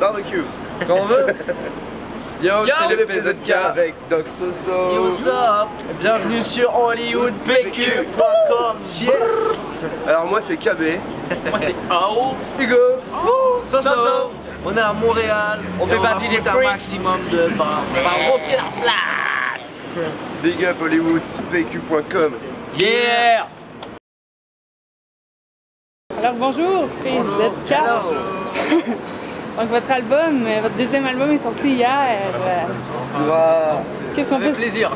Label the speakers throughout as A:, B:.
A: barbecue. Quand on veut. Yo, c'est le PZK avec Doc Soso.
B: Yo, what's up? Bienvenue sur HollywoodPQ.com.
A: Alors moi c'est KB.
B: Moi c'est AO.
A: Hugo.
B: Soso. On est à Montréal. On fait partie des
A: un
B: freaks.
A: maximum de bars.
B: Remplir la place.
A: Big up HollywoodPQ.com.
B: Yeah.
C: Alors bonjour, PZK. Donc votre album, votre deuxième album est sorti hier.
A: Wow.
C: Qu'est-ce qu'on
B: Avec
C: peut...
B: plaisir.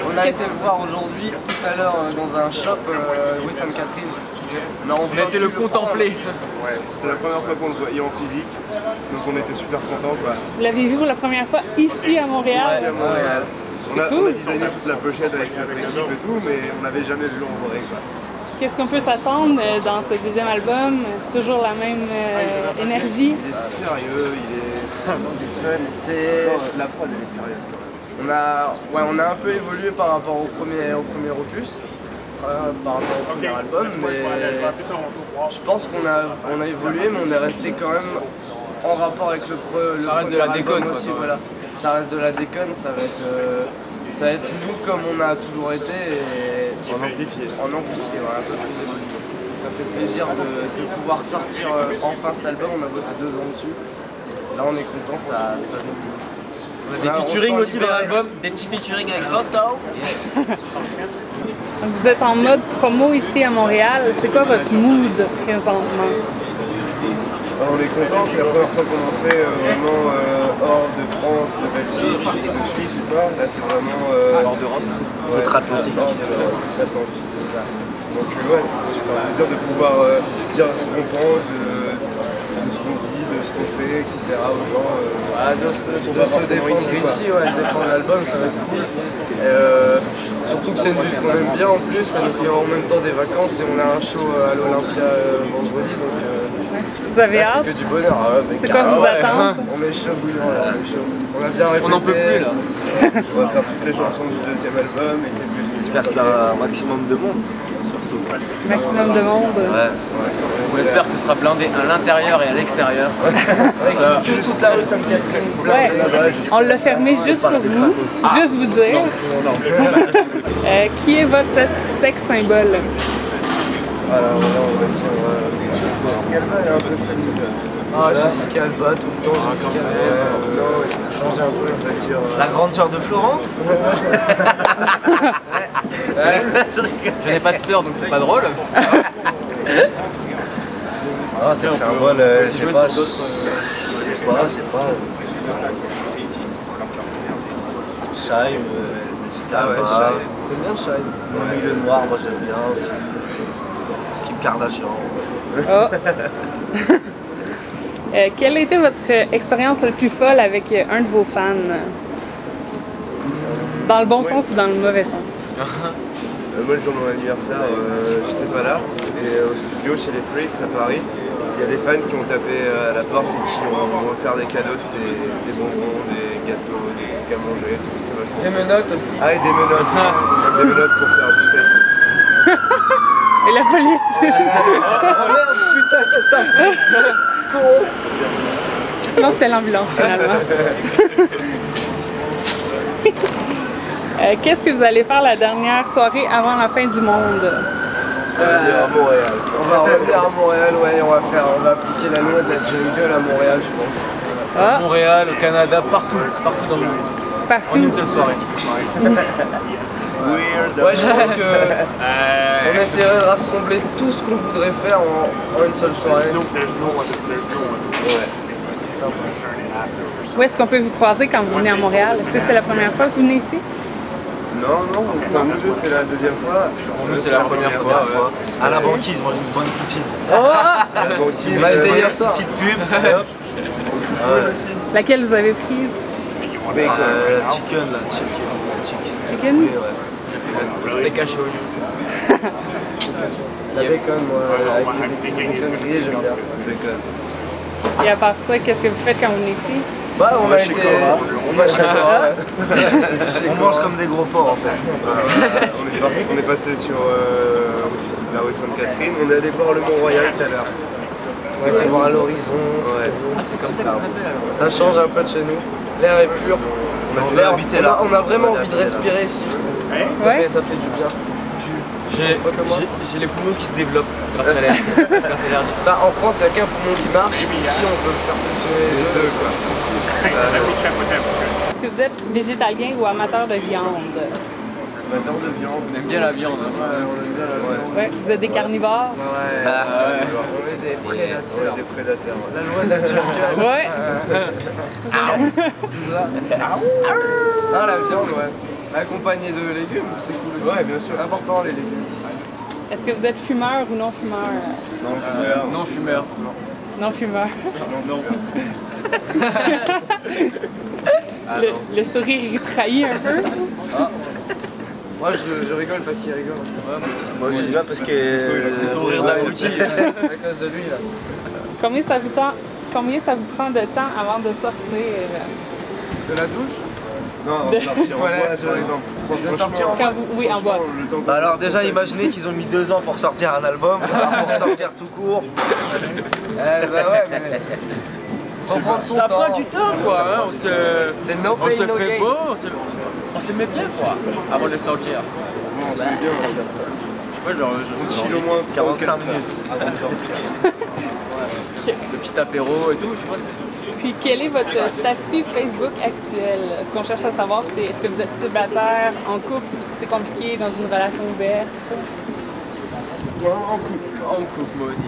B: On a été le voir aujourd'hui, tout à l'heure, dans un shop, rue Sainte-Catherine. On a été le contempler.
A: Ouais, c'était la première fois qu'on le voyait en physique, donc on était super contents quoi.
C: Vous l'avez vu pour la première fois ici à Montréal.
A: Ici à Montréal. On a
C: cool.
A: designé toute la pochette avec notre équipe et tout, mais on n'avait jamais vu en vrai quoi.
C: Qu'est-ce qu'on peut s'attendre dans ce deuxième album? Toujours la même énergie?
A: Il est sérieux, il est vraiment du fun. Non, la prod elle est sérieuse quand même.
B: On a un peu évolué par rapport au premier opus, par rapport au premier album, mais je pense qu'on a évolué, mais on est resté quand même en rapport avec le ça reste de la déconne aussi, voilà. Ça reste de la déconne, ça va être nous comme on a toujours été et
A: En amplifié,
B: voilà, un peu plus évolué. Ça fait plaisir de pouvoir sortir enfin cet album, on a bossé 2 ans dessus. Là on est content, ça on a des featuring aussi dans l'album, des petits featuring avec Zosto.
C: Vous êtes en mode promo ici à Montréal. C'est quoi votre mood présentement?
A: Alors, on est content, c'est la première fois qu'on en fait vraiment hors de France, de Belgique, de Suisse ou pas. Là c'est vraiment
B: Hors d'Europe, outre-Atlantique.
A: Outre-Atlantique, c'est ça. Donc ouais, c'est super plaisir de pouvoir dire ce qu'on pense, de ce qu'on dit, de ce qu'on fait, etc. aux gens.
B: De se défendre ici, défendre l'album, ça va être cool. Surtout que c'est une ville qu'on aime bien en plus, ça nous fait en même temps des vacances et on a un show à l'Olympia vendredi, donc
C: Vous avez hâte?
B: c'est que du bonheur.
C: C'est quoi vos attentes?
B: On est chaud bouillant là, on est chaud. On a bien répété.
D: On n'en peut plus là.
A: On va faire toutes les chansons du deuxième album et quelques.
D: J'espère qu'il y aura un maximum de monde, surtout.
C: Maximum de monde.
D: On espère que ce sera blindé à l'intérieur et à l'extérieur. Ça,
B: Juste la rue Sainte-Catherine,
C: Ouais. On l'a fermé juste pour vous. Juste vous dire. Qui est votre sex symbole?
A: Alors là on va dire Jessica Alba, elle est un peu famille.
B: Jessica Alba, tout le temps, Jessica Alba.
A: Non, il faut changer un peu, on va dire.
D: la grande sœur de Florent.
B: Je n'ai pas de sœur donc c'est pas drôle.
A: Ah, c'est un symbole, je sais pas.
D: Shai, Jessica
A: Ah ouais,
D: Alba.
A: Shai.
B: J'aime bien Shai.
D: Mon milieu noir, moi j'aime bien aussi. Kim Kardashian.
C: Oh. Quelle était votre expérience la plus folle avec un de vos fans? Dans le bon sens ou dans le mauvais sens?
A: Moi, le jour de mon anniversaire, j'étais pas là. Et au studio, chez les Freaks à Paris, il y a des fans qui ont tapé à la porte et qui m'ont offert des cadeaux. C'était des bonbons, des gâteaux, des trucs à manger. C'était vachement
B: Des menottes aussi.
A: Ah, et des menottes. Des menottes pour faire du sexe.
C: Et la police?
A: Merde, putain, qu'est-ce que t'as fait?
C: Non, c'était l'ambulance finalement. Qu'est-ce que vous allez faire la dernière soirée avant la fin du monde?
A: On va venir à Montréal.
B: On va revenir à Montréal, on va appliquer la loi de la jungle à Montréal, je pense.
C: Ah,
D: Montréal, au Canada, partout dans le monde. En
C: partout.
D: une seule soirée.
A: Weird.
B: Ouais, je pense que on essaierait de rassembler tout ce qu'on voudrait faire en une seule soirée.
A: Ouais.
C: Où est-ce qu'on peut vous croiser quand vous venez à Montréal? Est-ce que c'est la première fois que vous venez ici?
A: Non, pour nous deux c'est la deuxième fois.
D: Pour nous, c'est la première fois. À la banquise, moi j'ai une bonne poutine.
C: Oh!
A: La banquise,
B: On va essayer hier soir.
D: Petite pub. Hop.
C: Laquelle vous avez prise?
D: Chicken là, chicken.
C: Chicken?
D: Oui, ouais. Steak haché au lieu.
B: La bacon, moi, avec des bacon grillés, j'aime bien.
A: Bacon.
C: Et à part ça, qu'est-ce que vous faites quand vous venez ici?
B: Bah, on va chez Cora. On va chez Cora.
D: On mange comme des gros porcs en fait.
A: On est passé sur la rue Sainte-Catherine. On est allé voir le Mont-Royal tout à l'heure.
B: On va aller voir à l'horizon.
A: Ouais.
D: Ah, c'est comme ça que ça s'appelle alors.
B: Ça change un peu de chez nous. L'air est pur.
A: On a habité là.
B: On a vraiment envie de respirer ici.
C: Ouais.
B: Ça fait du bien.
D: J'ai les poumons qui se développent grâce à l'air. Grâce à l'air d'ici.
B: Ça, en France, il n'y a qu'un poumon qui marche. Ici, on peut faire fonctionner les deux, quoi.
C: Est-ce que vous êtes végétalien ou amateur de viande?
A: Amateur de viande.
D: On aime bien la viande.
A: Ouais, on aime bien la viande.
C: Ouais. Vous êtes des carnivores?
B: Ouais. On est des
A: On
B: prédateurs.
A: est des prédateurs.
B: La loi de la jungle.
C: Ouais.
B: Ah, la viande, ouais. Accompagné de légumes, c'est cool aussi.
A: Ouais, bien sûr.
B: C'est important, les légumes.
C: Est-ce que vous êtes fumeur ou non fumeur?
D: Non fumeur.
C: Non fumeur.
A: Non.
C: Le sourire il trahit un peu.
B: Moi, je rigole parce qu'il rigole.
A: Moi aussi, je rigole parce que
D: C'est son rire d'abruti.
B: À cause de lui, là.
C: Combien ça vous prend de temps avant de sortir?
B: De la douche?
A: Non, on va sortir en boîte, par exemple.
B: De sortir en boîte.
C: Oui, en boîte.
E: Bah alors déjà imaginez qu'ils ont mis 2 ans pour sortir un album, pour sortir tout court.
B: Bah ouais, mais... Faut prendre son
D: Ça
B: temps.
D: prend du temps quoi. Hein.
B: C'est no
D: On
B: pain,
D: se
B: no
D: fait
B: gain.
D: beau, on se met bien quoi. Avant de le sortir.
A: Bon, on se met bien, on va dire ça.
D: Ouais, genre,
A: On chille au moins
E: 45 minutes.
A: avant de sortir.
D: le petit apéro et tout, tu vois.
C: Puis quel est votre statut Facebook actuel? Ce qu'on cherche à savoir, c'est est-ce que vous êtes célibataire, en couple, c'est compliqué, dans une relation ouverte?
D: En couple, moi aussi.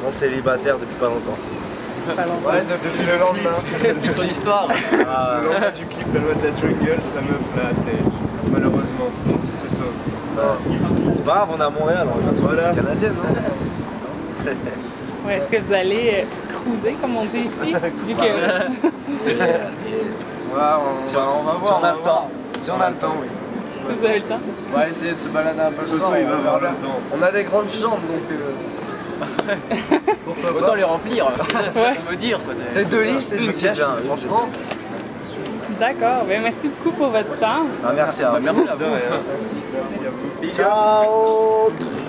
E: Moi célibataire depuis pas longtemps.
C: Pas longtemps.
B: Ouais, depuis le lendemain.
D: C'est ton histoire.
A: Le lendemain du clip La loi de la jungle, sa meuf là, malheureusement, c'est ça.
E: C'est pas grave, on est à Montréal, on va trouver la canadienne, non?
C: Ouais, est-ce que vous allez cruiser, comme on dit ici? Vu que...
B: Ouais, on va voir.
E: Si on a le temps.
B: Si on a le temps, oui.
C: Vous avez le temps?
B: On va essayer de se balader un peu
A: Ce soir, il va avoir le temps.
B: On a des grandes jambes, donc... Pourquoi
D: Autant
B: pas.
D: les remplir. C'est ça qu'on veut dire quoi.
B: C'est 2 livres, c'est
E: Une,
B: une
E: c'est
B: pièce,
E: bien, une,
B: franchement.
C: D'accord. Bien, merci beaucoup pour votre temps.
E: Ah, merci à vous.
D: Merci à vous.
A: De rien. Merci à vous.
E: Ciao.